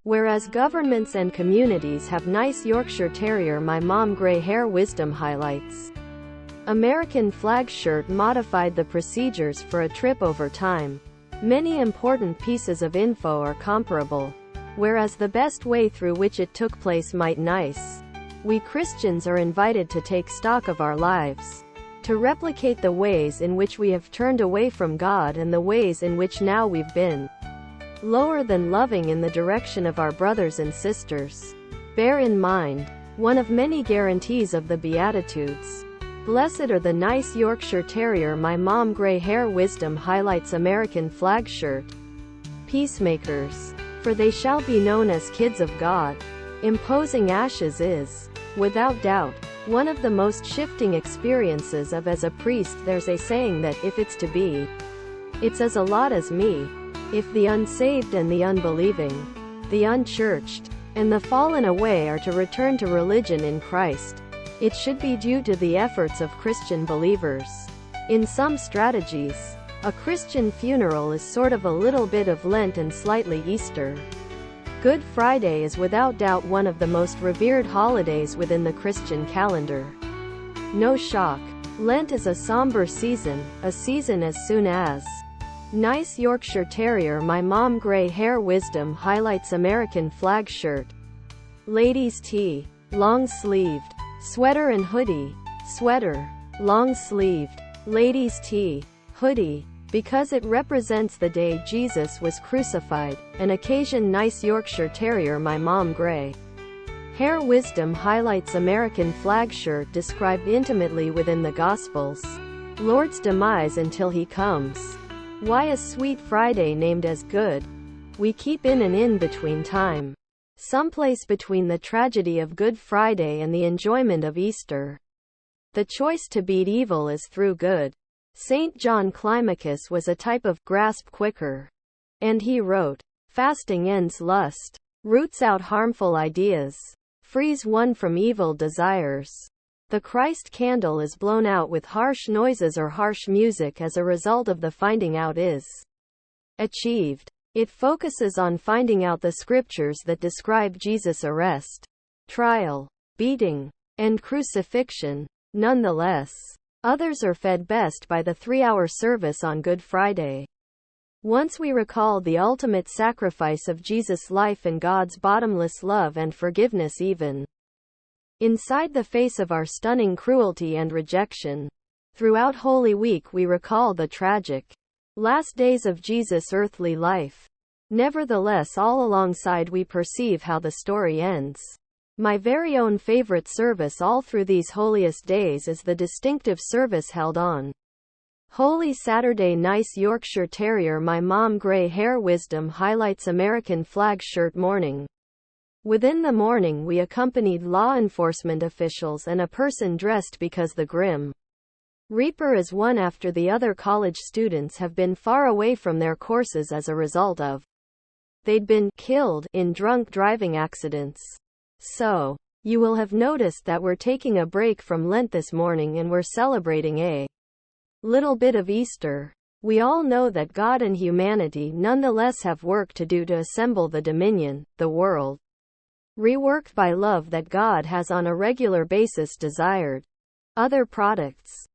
Whereas governments and communities have nice Yorkshire Terrier my mom grey hair wisdom highlights. American flag shirt modified the procedures for a trip over time. Many important pieces of info are comparable, whereas the best way through which it took place might nice. We Christians are invited to take stock of our lives, to replicate the ways in which we have turned away from God and the ways in which now we've been lower than loving in the direction of our brothers and sisters. Bear in mind, one of many guarantees of the Beatitudes. Blessed are the nice Yorkshire Terrier my mom grey hair wisdom highlights American flag shirt. Peacemakers, for they shall be known as kids of God. Imposing ashes is, without doubt, one of the most shifting experiences of as a priest. There's a saying that if it's to be, it's as a lot as me. If the unsaved and the unbelieving, the unchurched, and the fallen away are to return to religion in Christ, it should be due to the efforts of Christian believers. In some strategies, a Christian funeral is sort of a little bit of Lent and slightly Easter. Good Friday is without doubt one of the most revered holidays within the Christian calendar. No shock. Lent is a somber season, a season as soon as. Nice Yorkshire Terrier my mom grey hair wisdom highlights American flag shirt. Ladies tee, long-sleeved, sweater and hoodie, sweater, long-sleeved, ladies tee, hoodie, because it represents the day Jesus was crucified, an occasion nice Yorkshire Terrier my mom grey hair wisdom highlights American flag shirt described intimately within the Gospels. Lord's demise until he comes. Why is Sweet Friday named as good? We keep in an in-between time, someplace between the tragedy of Good Friday and the enjoyment of Easter. The choice to beat evil is through good. St. John Climacus was a type of grasp quicker, and he wrote, fasting ends lust, roots out harmful ideas, frees one from evil desires. The Christ candle is blown out with harsh noises or harsh music as a result of the finding out is achieved. It focuses on finding out the scriptures that describe Jesus' arrest, trial, beating, and crucifixion. Nonetheless, others are fed best by the 3-hour service on Good Friday. Once we recall the ultimate sacrifice of Jesus' life and God's bottomless love and forgiveness even inside the face of our stunning cruelty and rejection. Throughout Holy Week we recall the tragic last days of Jesus' earthly life. Nevertheless, all alongside we perceive how the story ends. My very own favorite service all through these holiest days is the distinctive service held on Holy Saturday. Nice Yorkshire Terrier my mom grey hair wisdom highlights American flag shirt morning. Within the morning we accompanied law enforcement officials and a person dressed because the Grim Reaper is one after the other college students have been far away from their courses as a result of they'd been killed in drunk driving accidents. So, you will have noticed that we're taking a break from Lent this morning and we're celebrating a little bit of Easter. We all know that God and humanity nonetheless have work to do to assemble the dominion, the world reworked by love that God has on a regular basis desired. Other products.